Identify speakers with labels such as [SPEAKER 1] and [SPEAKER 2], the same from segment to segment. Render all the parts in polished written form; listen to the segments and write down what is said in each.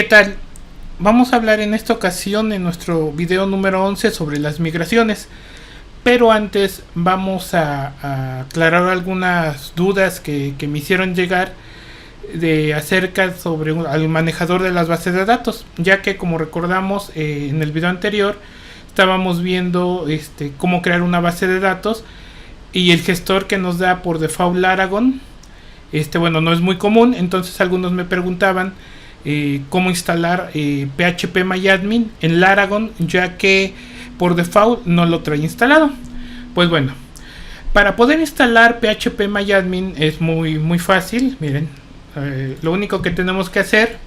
[SPEAKER 1] ¿Qué tal? Vamos a hablar en esta ocasión en nuestro video número 11 sobre las migraciones. Pero antes vamos a aclarar algunas dudas que me hicieron llegar acerca sobre el manejador de las bases de datos, ya que como recordamos en el video anterior estábamos viendo cómo crear una base de datos y el gestor que nos da por default Laragon bueno, no es muy común. Entonces algunos me preguntaban cómo instalar phpMyAdmin en Laragon, ya que por default no lo trae instalado. Pues bueno, para poder instalar phpMyAdmin es muy fácil. Miren, lo único que tenemos que hacer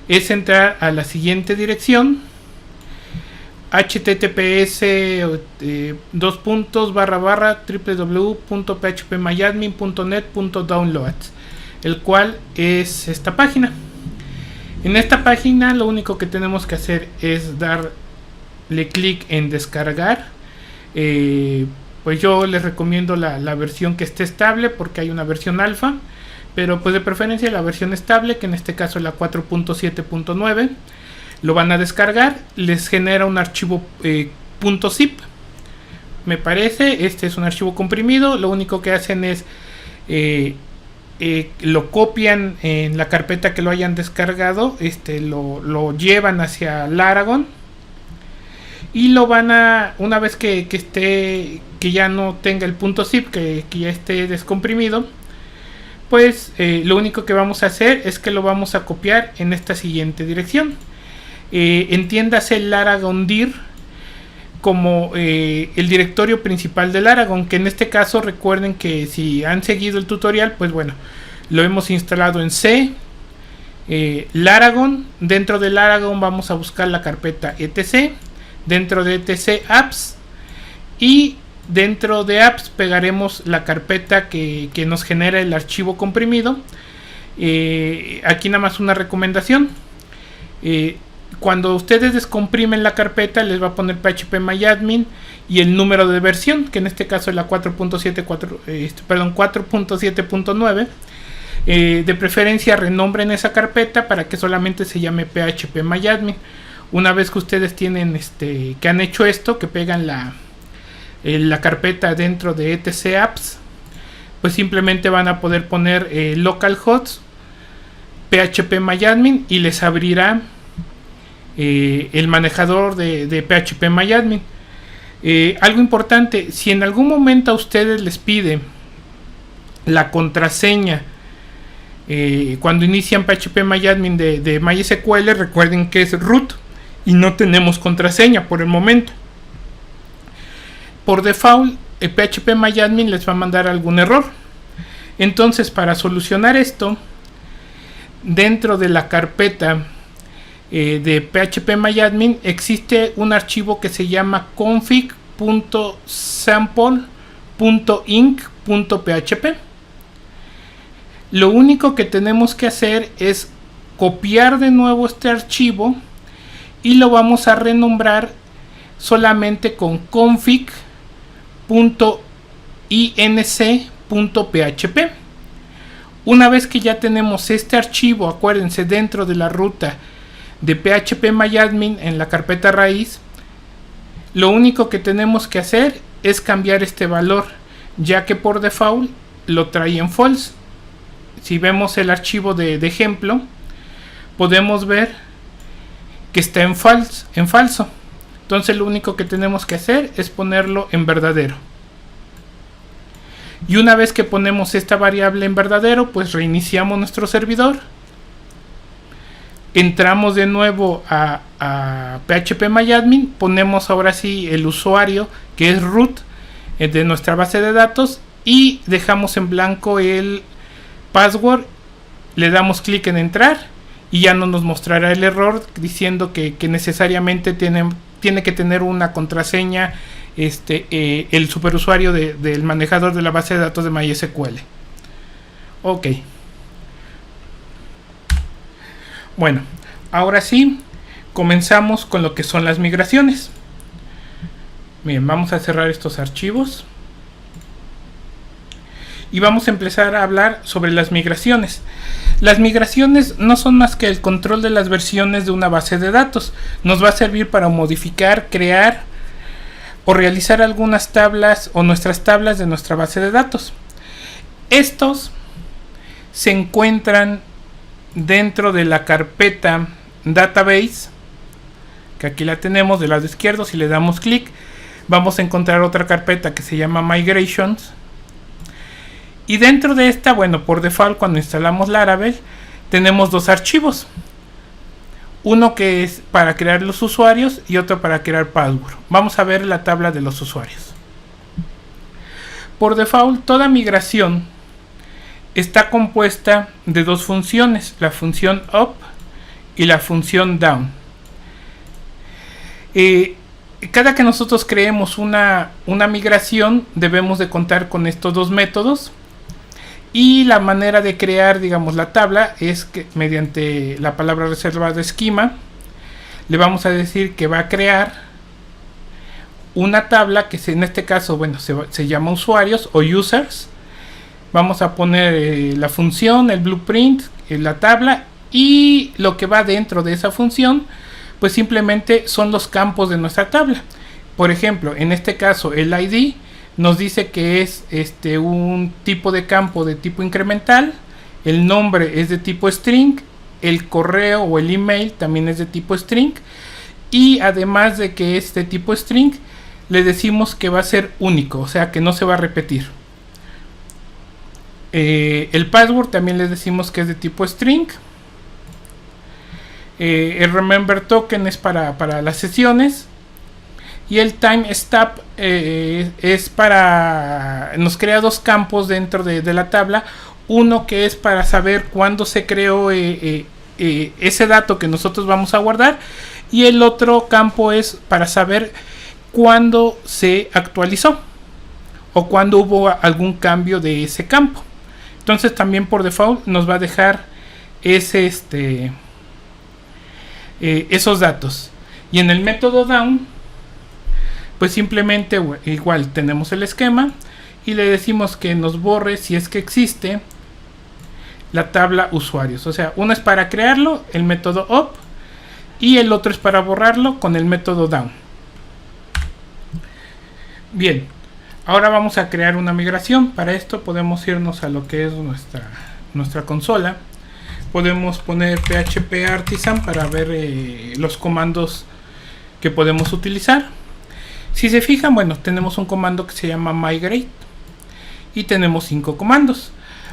[SPEAKER 1] es entrar a la siguiente dirección: https://www.phpMyAdmin.net.downloads, el cual es esta página. En esta página lo único que tenemos que hacer es darle clic en descargar. Pues yo les recomiendo la versión que esté estable, porque hay una versión alfa, pero pues de preferencia la versión estable, que en este caso es la 4.7.9. Lo van a descargar, les genera un archivo .zip, me parece. Este es un archivo comprimido. Lo único que hacen es lo copian en la carpeta que lo hayan descargado, lo llevan hacia Laragon y lo van a, una vez que ya no tenga el .zip, que ya esté descomprimido, pues lo único que vamos a hacer es que lo vamos a copiar en esta siguiente dirección. Entiéndase Laragon dir como el directorio principal de Laragon, que en este caso recuerden que si han seguido el tutorial, pues bueno, lo hemos instalado en C, Laragon. Dentro de Laragon vamos a buscar la carpeta etc, dentro de etc apps, y dentro de apps pegaremos la carpeta que nos genera el archivo comprimido. Aquí nada más una recomendación: cuando ustedes descomprimen la carpeta les va a poner phpMyAdmin y el número de versión, que en este caso es la 4.7.9. De preferencia renombren esa carpeta para que solamente se llame phpMyAdmin. Una vez que ustedes tienen que han hecho esto, que pegan la carpeta dentro de etc apps, pues simplemente van a poder poner localhost phpMyAdmin y les abrirá el manejador de phpMyAdmin. Algo importante: si en algún momento a ustedes les pide la contraseña cuando inician phpMyAdmin de MySQL, recuerden que es root y no tenemos contraseña por el momento. Por default phpMyAdmin les va a mandar algún error. Entonces, para solucionar esto, dentro de la carpeta de phpMyAdmin existe un archivo que se llama config.sample.inc.php. Lo único que tenemos que hacer es copiar de nuevo este archivo y lo vamos a renombrar solamente con config.inc.php. Una vez que ya tenemos este archivo, acuérdense, dentro de la ruta de phpMyAdmin en la carpeta raíz, lo único que tenemos que hacer es cambiar este valor, ya que por default lo trae en false. Si vemos el archivo de ejemplo, podemos ver que está en falso. Entonces lo único que tenemos que hacer es ponerlo en verdadero. Y una vez que ponemos esta variable en verdadero, pues reiniciamos nuestro servidor. Entramos de nuevo a phpMyAdmin, ponemos ahora sí el usuario que es root de nuestra base de datos y dejamos en blanco el password. Le damos clic en entrar y ya no nos mostrará el error diciendo que necesariamente tiene que tener una contraseña el superusuario del manejador de la base de datos de MySQL. Ok. Bueno, ahora sí, comenzamos con lo que son las migraciones. Bien, vamos a cerrar estos archivos. y vamos a empezar a hablar sobre las migraciones. Las migraciones no son más que el control de las versiones de una base de datos. Nos va a servir para modificar, crear o realizar algunas tablas o nuestras tablas de nuestra base de datos. Estos se encuentran dentro de la carpeta Database, que aquí la tenemos del lado izquierdo. Si le damos clic, vamos a encontrar otra carpeta que se llama Migrations. Y dentro de esta, bueno, por default, cuando instalamos Laravel, tenemos dos archivos. Uno que es para crear los usuarios y otro para crear password. Vamos a ver la tabla de los usuarios. Por default, toda migración está compuesta de dos funciones, la función up y la función down. Cada que nosotros creemos una migración, debemos de contar con estos dos métodos. Y la manera de crear, digamos, la tabla es que mediante la palabra reserva de esquema le vamos a decir que va a crear una tabla que en este caso, bueno, se llama usuarios o users. Vamos a poner la función, el blueprint, la tabla, y lo que va dentro de esa función pues simplemente son los campos de nuestra tabla. Por ejemplo, en este caso el ID nos dice que es un tipo de campo de tipo incremental, el nombre es de tipo string, el correo o el email también es de tipo string, y además de que es de tipo string, le decimos que va a ser único, o sea que no se va a repetir. El password también le decimos que es de tipo string. El remember token es para las sesiones. Y el timestamp es para... nos crea dos campos dentro de la tabla. Uno que es para saber cuándo se creó ese dato que nosotros vamos a guardar. Y el otro campo es para saber cuándo se actualizó o cuándo hubo algún cambio de ese campo. Entonces también por default nos va a dejar esos datos. Y en el método down, pues simplemente igual tenemos el esquema y le decimos que nos borre, si es que existe, la tabla usuarios. O sea, uno es para crearlo, el método up, y el otro es para borrarlo con el método down. Bien, ahora vamos a crear una migración. Para esto podemos irnos a lo que es nuestra consola. Podemos poner PHP Artisan para ver los comandos que podemos utilizar. Si se fijan, bueno, tenemos un comando que se llama migrate y tenemos 5 comandos.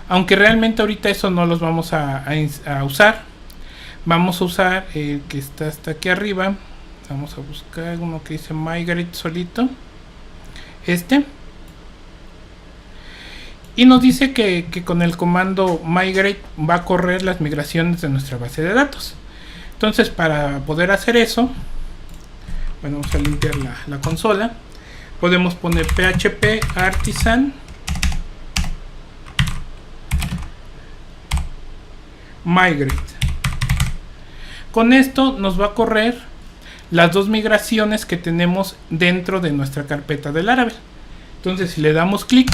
[SPEAKER 1] Aunque realmente ahorita eso no los vamos a usar. Vamos a usar el que está hasta aquí arriba. Vamos a buscar uno que dice migrate solito. Y nos dice que con el comando migrate va a correr las migraciones de nuestra base de datos. Entonces, para poder hacer eso, bueno, vamos a limpiar la consola. Podemos poner PHP Artisan migrate. Con esto nos va a correr las dos migraciones que tenemos dentro de nuestra carpeta de Laravel. Entonces, si le damos clic,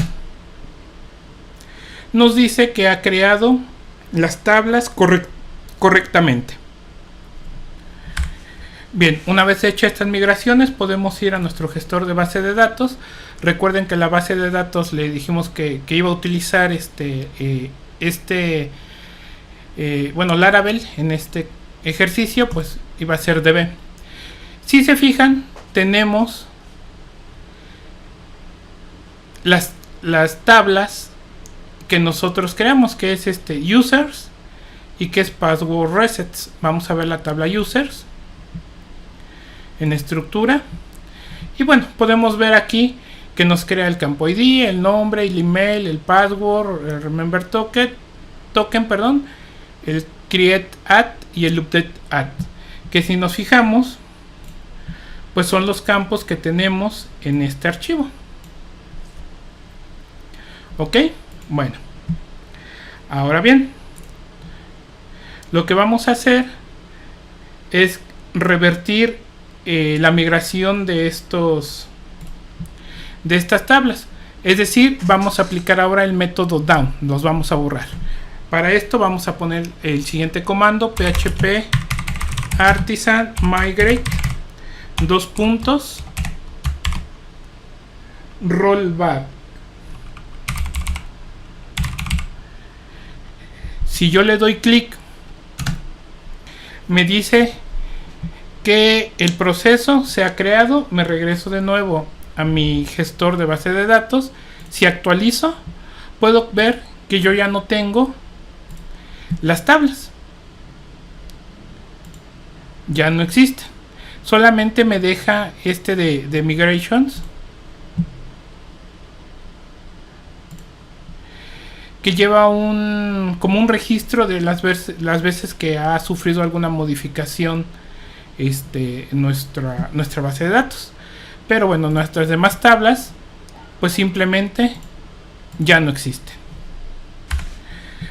[SPEAKER 1] nos dice que ha creado las tablas correctamente. Bien, una vez hechas estas migraciones, podemos ir a nuestro gestor de base de datos. Recuerden que la base de datos le dijimos que iba a utilizar Laravel en este ejercicio, pues iba a ser DB. Si se fijan, tenemos las tablas que nosotros creamos, que es users y que es password resets. Vamos a ver la tabla users en estructura, y bueno, podemos ver aquí que nos crea el campo ID, el nombre, el email, el password, el remember token, el create at y el update at, que si nos fijamos, pues son los campos que tenemos en este archivo. Ok, bueno, ahora bien, lo que vamos a hacer es revertir la migración de estas tablas. Es decir, vamos a aplicar ahora el método down, los vamos a borrar. Para esto vamos a poner el siguiente comando: php artisan migrate rollback. Si yo le doy clic, me dice que el proceso se ha creado. Me regreso de nuevo a mi gestor de base de datos. Si actualizo, puedo ver que yo ya no tengo las tablas, ya no existe, solamente me deja este de migrations, que lleva como un registro de las veces que ha sufrido alguna modificación nuestra base de datos. Pero bueno, nuestras demás tablas pues simplemente ya no existen.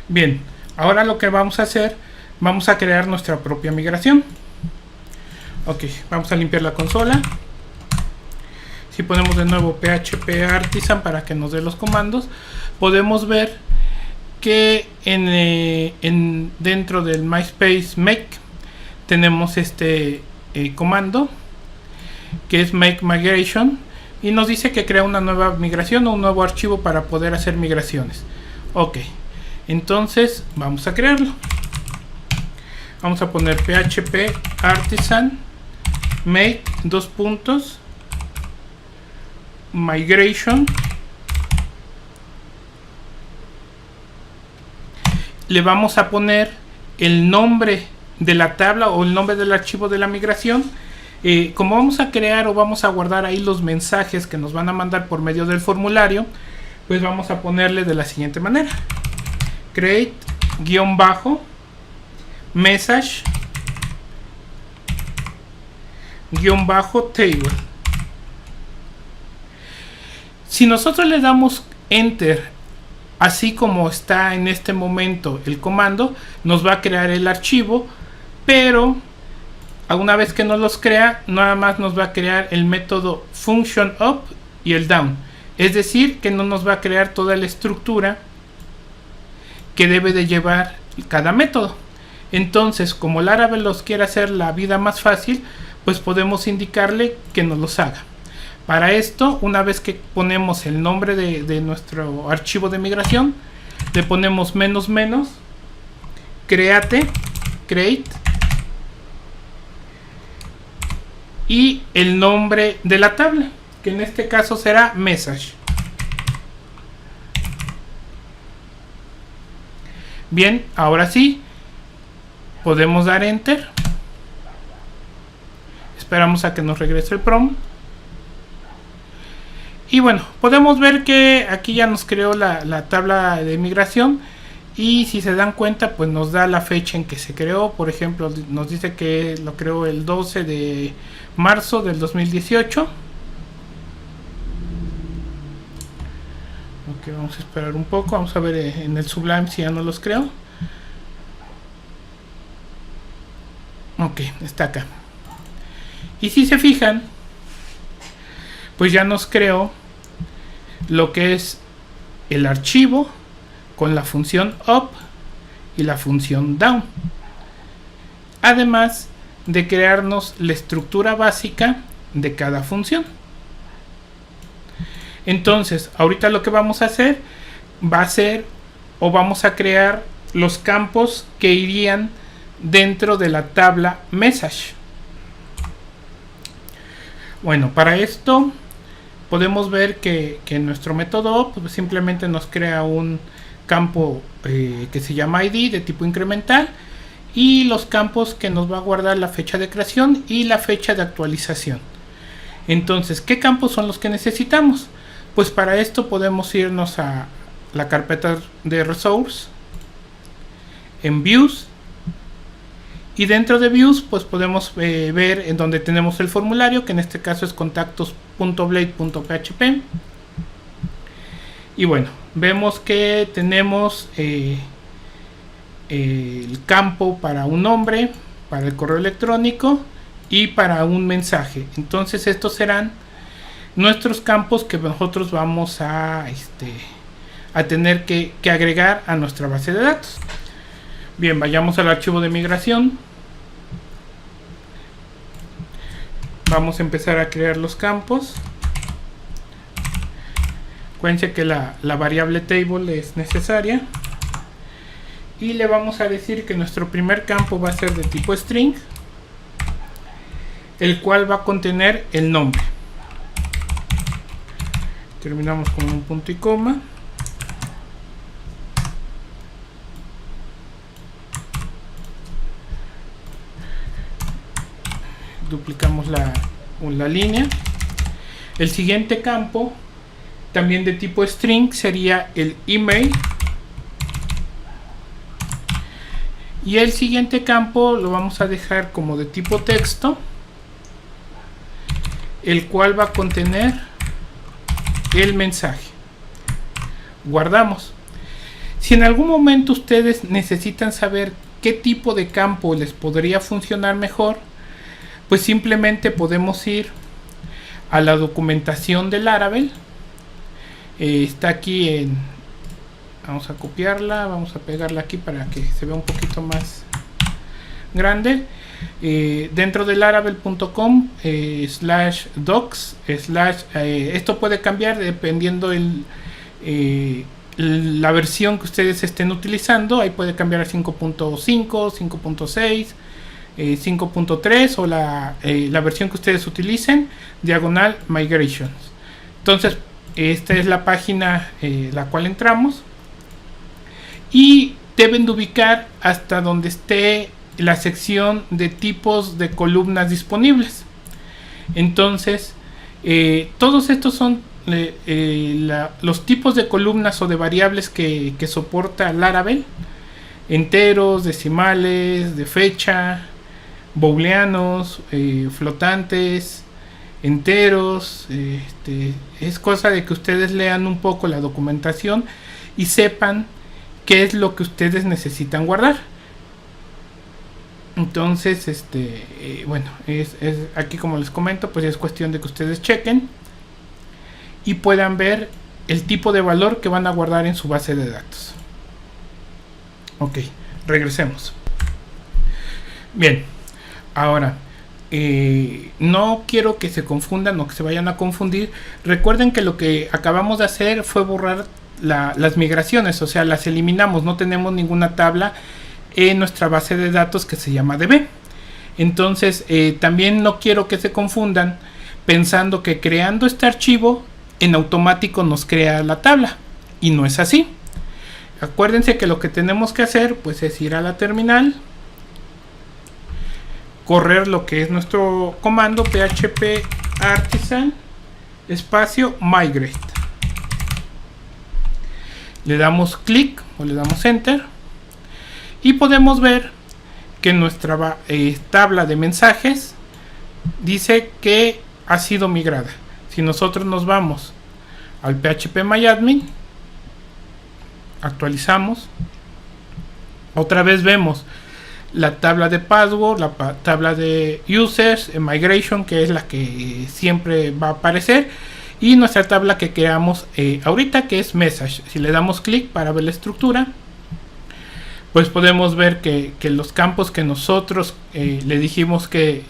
[SPEAKER 1] Bien, ahora lo que vamos a hacer, vamos a crear nuestra propia migración. Ok, vamos a limpiar la consola. Si ponemos de nuevo php artisan para que nos dé los comandos, podemos ver que dentro del MySpace make tenemos este comando que es make migration, y nos dice que crea una nueva migración o un nuevo archivo para poder hacer migraciones. Ok, entonces vamos a crearlo. Vamos a poner php artisan make migration. Le vamos a poner el nombre de la tabla o el nombre del archivo de la migración. Como vamos a crear o vamos a guardar ahí los mensajes que nos van a mandar por medio del formulario, pues vamos a ponerle de la siguiente manera: create _message _table. Si nosotros le damos enter, así como está en este momento el comando, nos va a crear el archivo, pero una vez que nos los crea, nada más nos va a crear el método function up y el down. Es decir, que no nos va a crear toda la estructura que debe de llevar cada método. Entonces, como Laravel los quiere hacer la vida más fácil, pues podemos indicarle que nos los haga. Para esto, una vez que ponemos el nombre de nuestro archivo de migración, le ponemos -- create y el nombre de la tabla, que en este caso será message. Bien, ahora sí podemos dar enter. Esperamos a que nos regrese el prompt. Y bueno, podemos ver que aquí ya nos creó la tabla de migración. Y si se dan cuenta, pues nos da la fecha en que se creó. Por ejemplo, nos dice que lo creó el 12 de marzo del 2018. Ok, vamos a esperar un poco. Vamos a ver en el Sublime si ya no los creó. Ok, está acá. Y si se fijan, pues ya nos creó lo que es el archivo con la función up y la función down, además de crearnos la estructura básica de cada función. Entonces, ahorita lo que vamos a hacer vamos a crear los campos que irían dentro de la tabla message. Bueno, para esto podemos ver que nuestro método up pues simplemente nos crea un campo que se llama ID de tipo incremental, y los campos que nos va a guardar la fecha de creación y la fecha de actualización. Entonces, ¿qué campos son los que necesitamos? Pues para esto podemos irnos a la carpeta de resource, en views, y dentro de views pues podemos ver en donde tenemos el formulario, que en este caso es contactos.blade.php. y bueno, vemos que tenemos el campo para un nombre, para el correo electrónico y para un mensaje. Entonces estos serán nuestros campos que nosotros vamos a tener que agregar a nuestra base de datos. Bien, vayamos al archivo de migración. Vamos a empezar a crear los campos. Acuérdense que la variable table es necesaria. Y le vamos a decir que nuestro primer campo va a ser de tipo string, el cual va a contener el nombre. Terminamos con un punto y coma. Duplicamos la línea. El siguiente campo, también de tipo string, sería el email. Y el siguiente campo lo vamos a dejar como de tipo texto, el cual va a contener el mensaje. Guardamos. Si en algún momento ustedes necesitan saber qué tipo de campo les podría funcionar mejor, pues simplemente podemos ir a la documentación del Laravel. Está aquí vamos a copiarla, vamos a pegarla aquí para que se vea un poquito más grande. Dentro de laravel.com /docs/ esto puede cambiar dependiendo la versión que ustedes estén utilizando. Ahí puede cambiar a 5.5, 5.6, 5.3 o la versión que ustedes utilicen, diagonal migrations. Entonces esta es la página la cual entramos, y deben de ubicar hasta donde esté la sección de tipos de columnas disponibles. Entonces todos estos son los tipos de columnas o de variables que soporta Laravel: enteros, decimales, de fecha, booleanos, flotantes, enteros. Es cosa de que ustedes lean un poco la documentación y sepan qué es lo que ustedes necesitan guardar. Entonces bueno, es aquí, como les comento, pues es cuestión de que ustedes chequen y puedan ver el tipo de valor que van a guardar en su base de datos. Ok, regresemos. Bien, ahora no quiero que se confundan o que se vayan a confundir. Recuerden que lo que acabamos de hacer fue borrar las migraciones, o sea, las eliminamos. No tenemos ninguna tabla en nuestra base de datos que se llama DB. Entonces también no quiero que se confundan pensando que creando este archivo en automático nos crea la tabla, y no es así. Acuérdense que lo que tenemos que hacer pues es ir a la terminal, correr lo que es nuestro comando php artisan espacio migrate. Le damos clic o le damos enter y podemos ver que nuestra tabla de mensajes dice que ha sido migrada. Si nosotros nos vamos al phpMyAdmin, actualizamos, otra vez vemos la tabla de password, la tabla de users, migration, que es la que siempre va a aparecer, y nuestra tabla que creamos ahorita, que es message. Si le damos clic para ver la estructura, pues podemos ver que los campos que nosotros le dijimos que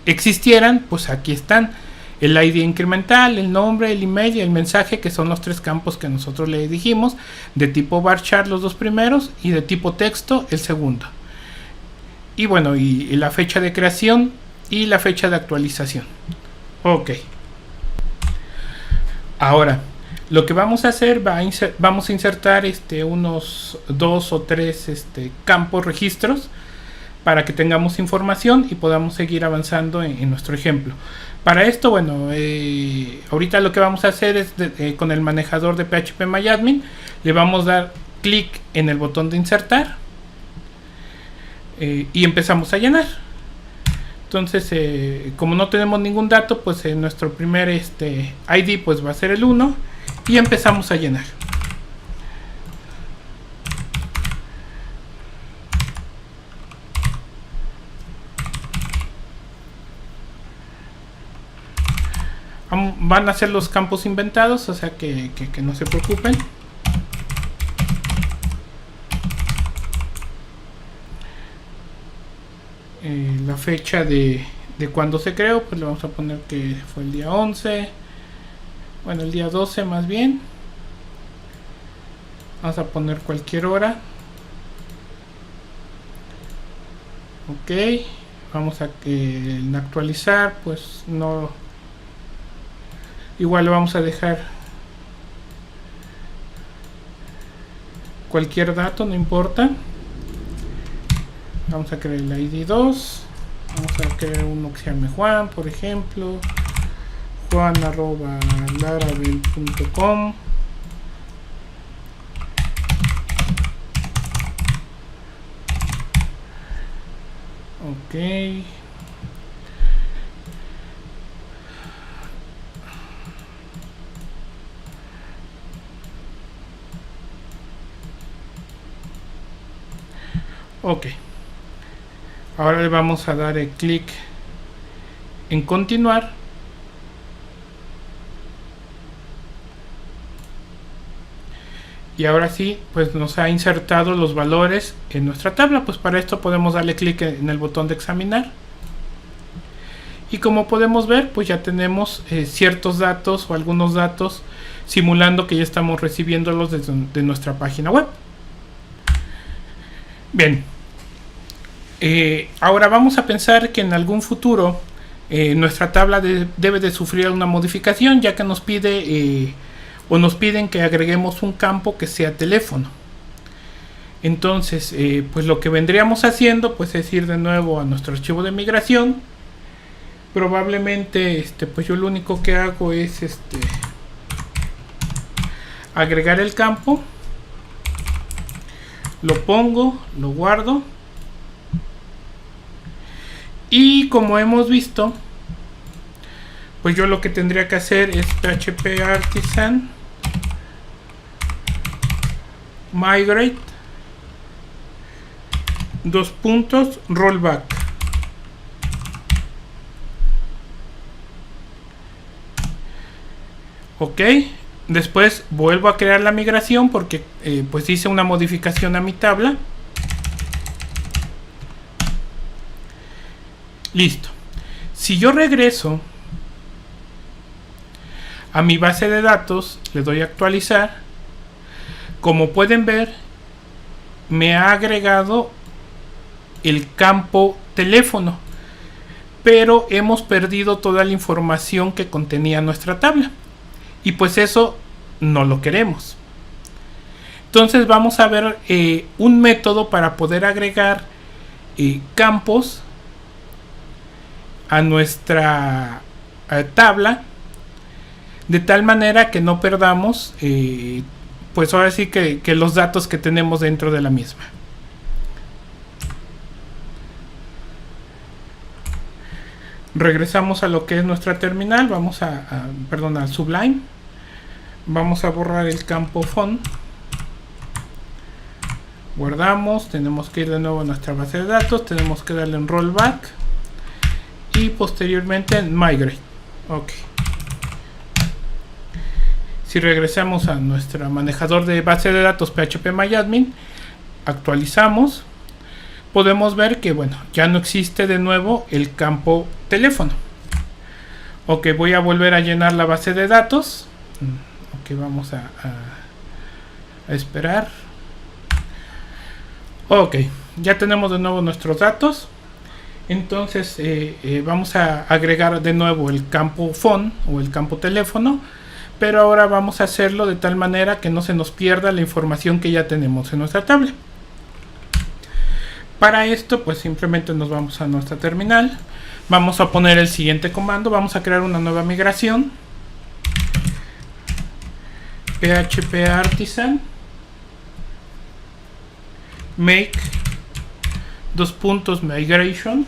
[SPEAKER 1] existieran, pues aquí están: el ID incremental, el nombre, el email y el mensaje, que son los tres campos que nosotros le dijimos, de tipo varchar los dos primeros y de tipo texto el segundo. Y bueno, y la fecha de creación y la fecha de actualización. Ok. Ahora, lo que vamos a hacer, vamos a insertar unos 2 o 3 campos registros para que tengamos información y podamos seguir avanzando en nuestro ejemplo. Para esto, bueno, ahorita lo que vamos a hacer es con el manejador de phpMyAdmin, le vamos a dar clic en el botón de insertar y empezamos a llenar. Entonces, como no tenemos ningún dato, pues nuestro primer ID pues va a ser el 1 y empezamos a llenar. Van a ser los campos inventados, o sea que no se preocupen. La fecha de cuando se creó, pues le vamos a poner que fue el día 11. Bueno, el día 12 más bien. Vamos a poner cualquier hora. Ok. Vamos a en actualizar, pues no. Igual le vamos a dejar cualquier dato, no importa. Vamos a crear el ID 2. Vamos a crear uno que se llame Juan, por ejemplo. Juan@laravel.com. Ok. Ok. Ahora le vamos a dar el clic en continuar. Y ahora sí, pues nos ha insertado los valores en nuestra tabla. Pues para esto podemos darle clic en el botón de examinar. Y como podemos ver, pues ya tenemos ciertos datos o algunos datos simulando que ya estamos recibiéndolos de nuestra página web. Bien. Ahora vamos a pensar que en algún futuro nuestra tabla debe de sufrir una modificación, ya que nos pide o nos piden que agreguemos un campo que sea teléfono. Entonces, pues lo que vendríamos haciendo pues es ir de nuevo a nuestro archivo de migración. Probablemente pues yo lo único que hago es agregar el campo, lo pongo, lo guardo, y como hemos visto, pues yo lo que tendría que hacer es PHP artisan migrate rollback. Ok, después vuelvo a crear la migración porque pues hice una modificación a mi tabla. Listo. Si yo regreso a mi base de datos, le doy a actualizar. Como pueden ver, me ha agregado el campo teléfono, pero hemos perdido toda la información que contenía nuestra tabla, y pues eso no lo queremos. Entonces vamos a ver un método para poder agregar campos a nuestra tabla, de tal manera que no perdamos pues ahora sí que los datos que tenemos dentro de la misma. Regresamos a lo que es nuestra terminal. Vamos perdón, al Sublime. Vamos a borrar el campo font. Guardamos. Tenemos que ir de nuevo a nuestra base de datos. Tenemos que darle en rollback y posteriormente en migrate. Ok. Si regresamos a nuestro manejador de base de datos phpMyAdmin, actualizamos, podemos ver que bueno, ya no existe de nuevo el campo teléfono. Ok, voy a volver a llenar la base de datos. Ok, vamos a esperar. Ok, ya tenemos de nuevo nuestros datos. Entonces vamos a agregar de nuevo el campo phone o el campo teléfono, pero ahora vamos a hacerlo de tal manera que no se nos pierda la información que ya tenemos en nuestra tabla. Para esto pues simplemente nos vamos a nuestra terminal, vamos a poner el siguiente comando, vamos a crear una nueva migración, php artisan make migration.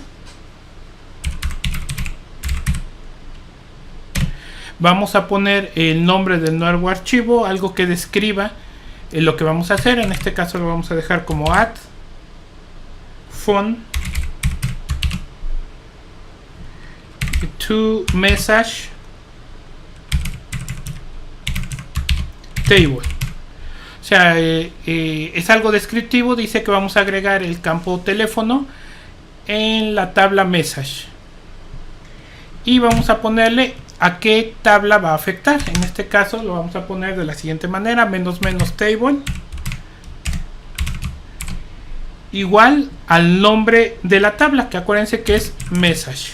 [SPEAKER 1] Vamos a poner el nombre del nuevo archivo, algo que describa lo que vamos a hacer. En este caso lo vamos a dejar como add phone to message table. O sea, es algo descriptivo. Dice que vamos a agregar el campo teléfono en la tabla message. Y vamos a ponerle a qué tabla va a afectar. En este caso lo vamos a poner de la siguiente manera: --table igual al nombre de la tabla, que acuérdense que es message.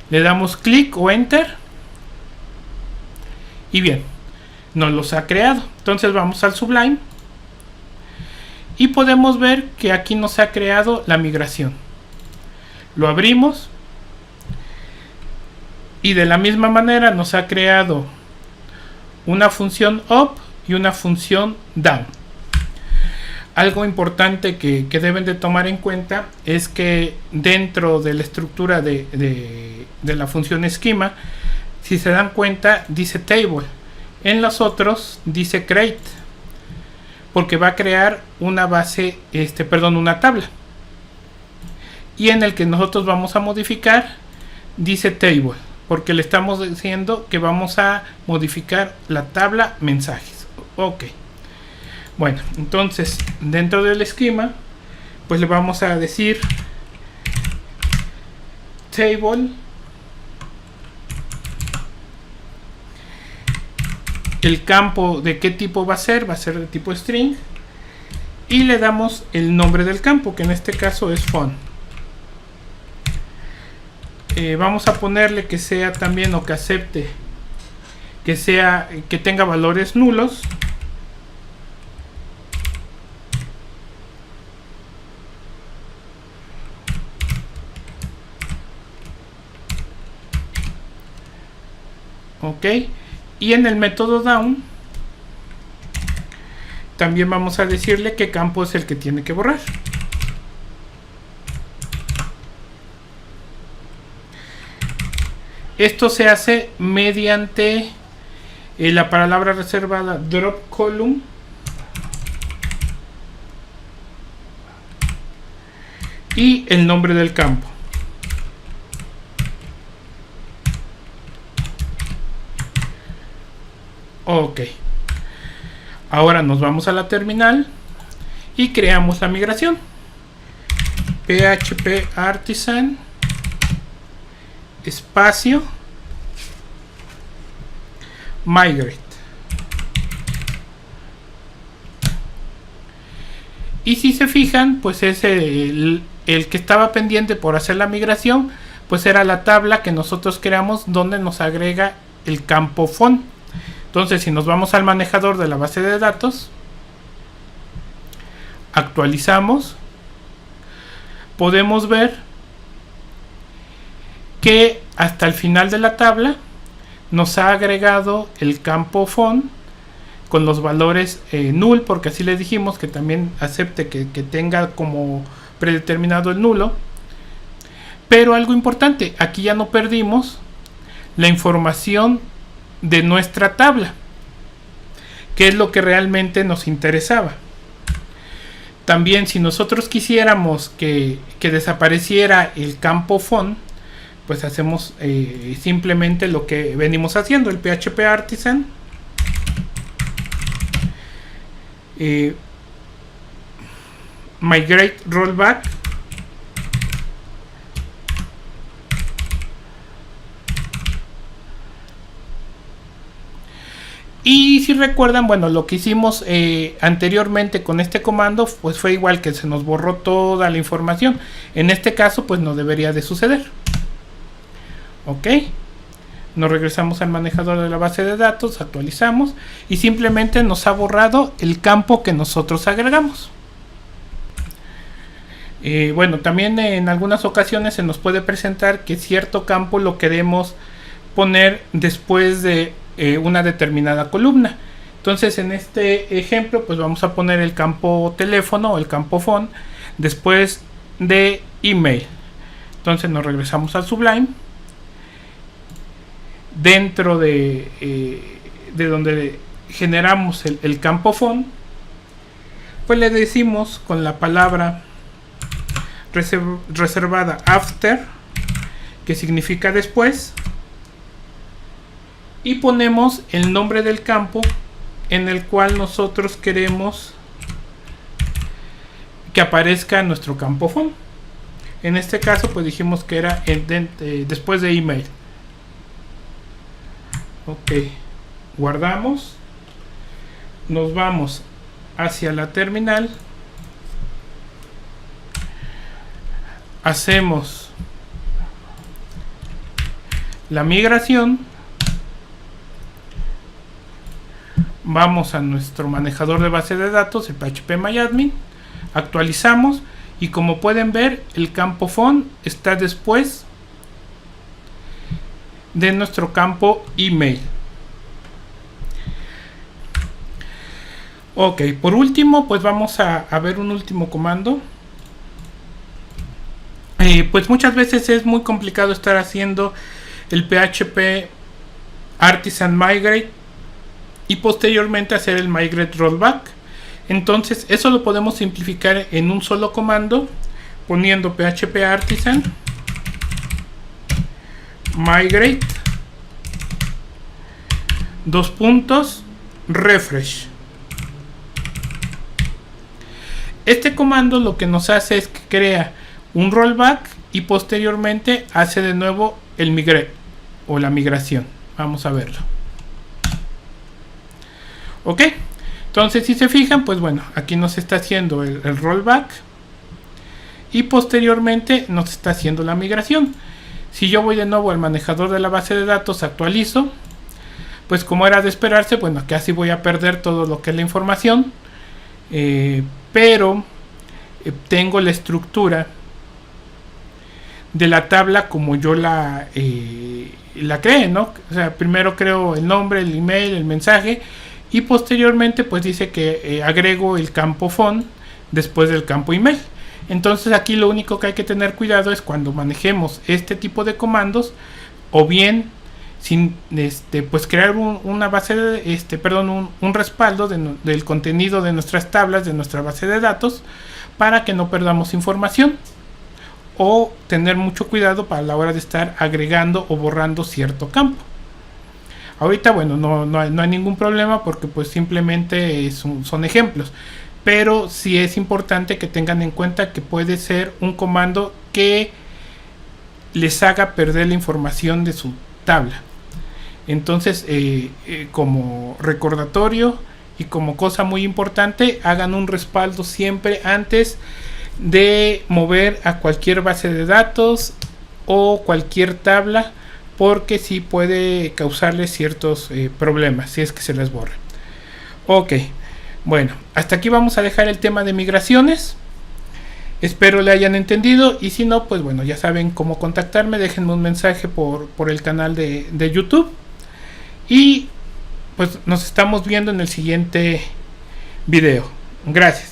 [SPEAKER 1] Le damos clic o enter. Y bien, nos los ha creado. Entonces vamos al Sublime. Y podemos ver que aquí nos ha creado la migración. Lo abrimos. Y de la misma manera nos ha creado una función up y una función down. Algo importante que deben de tomar en cuenta es que dentro de la estructura de la función esquema, si se dan cuenta, dice table. En los otros dice create, porque va a crear una base, una tabla. Y en el que nosotros vamos a modificar, dice table, porque le estamos diciendo que vamos a modificar la tabla mensajes. Ok. Bueno, entonces dentro del esquema, pues le vamos a decir table el campo de qué tipo va a ser de tipo string, y le damos el nombre del campo, que en este caso es font. Vamos a ponerle que sea también, o que acepte que tenga valores nulos. Ok, y en el método down también vamos a decirle qué campo es el que tiene que borrar. Esto se hace mediante la palabra reservada drop column y el nombre del campo. Ok, ahora nos vamos a la terminal y creamos la migración. PHP Artisan espacio migrate. Y si se fijan, pues es el que estaba pendiente por hacer la migración, pues era la tabla que nosotros creamos donde nos agrega el campo font. Entonces, si nos vamos al manejador de la base de datos, actualizamos, podemos ver que hasta el final de la tabla nos ha agregado el campo font con los valores null, porque así le dijimos que también acepte que tenga como predeterminado el nulo. Pero algo importante, aquí ya no perdimos la información de nuestra tabla, que es lo que realmente nos interesaba. También, si nosotros quisiéramos que desapareciera el campo font, pues hacemos simplemente lo que venimos haciendo, el PHP Artisan migrate rollback Y si recuerdan, bueno, lo que hicimos anteriormente con este comando, pues fue igual, que se nos borró toda la información. En este caso, pues no debería de suceder. Ok. Nos regresamos al manejador de la base de datos, actualizamos y simplemente nos ha borrado el campo que nosotros agregamos. Bueno, también en algunas ocasiones se nos puede presentar que cierto campo lo queremos poner después de una determinada columna. Entonces, en este ejemplo, pues vamos a poner el campo teléfono o el campo phone después de email. Entonces nos regresamos al Sublime. Dentro de donde generamos el campo phone, pues le decimos con la palabra reservada after, que significa después, y ponemos el nombre del campo en el cual nosotros queremos que aparezca nuestro campo phone. En este caso pues dijimos que era después de email. Ok, guardamos, nos vamos hacia la terminal, hacemos la migración, vamos a nuestro manejador de base de datos, el phpMyAdmin, actualizamos y como pueden ver el campo phone está después de nuestro campo email. Ok, por último pues vamos a ver un último comando. Pues muchas veces es muy complicado estar haciendo el PHP Artisan Migrate y posteriormente hacer el Migrate Rollback. Entonces eso lo podemos simplificar en un solo comando poniendo PHP Artisan Migrate refresh. Este comando lo que nos hace es que crea un rollback y posteriormente hace de nuevo el migrate o la migración. Vamos a verlo. Ok, entonces si se fijan pues bueno, aquí nos está haciendo el rollback y posteriormente nos está haciendo la migración. Si yo voy de nuevo al manejador de la base de datos, actualizo, pues como era de esperarse, bueno, casi voy a perder todo lo que es la información, pero tengo la estructura de la tabla como yo la creé, ¿no? O sea, primero creo el nombre, el email, el mensaje y posteriormente pues dice que agrego el campo phone después del campo email. Entonces aquí lo único que hay que tener cuidado es cuando manejemos este tipo de comandos o bien sin pues crear una base de, un respaldo del contenido de nuestras tablas de nuestra base de datos para que no perdamos información, o tener mucho cuidado para la hora de estar agregando o borrando cierto campo. Ahorita bueno, no hay ningún problema porque pues simplemente son ejemplos, pero sí es importante que tengan en cuenta que puede ser un comando que les haga perder la información de su tabla. Entonces como recordatorio y como cosa muy importante, hagan un respaldo siempre antes de mover a cualquier base de datos o cualquier tabla, porque sí puede causarles ciertos problemas si es que se les borra. Ok, bueno, hasta aquí vamos a dejar el tema de migraciones. Espero le hayan entendido y si no, pues bueno, ya saben cómo contactarme. Déjenme un mensaje por el canal de YouTube y pues nos estamos viendo en el siguiente video. Gracias.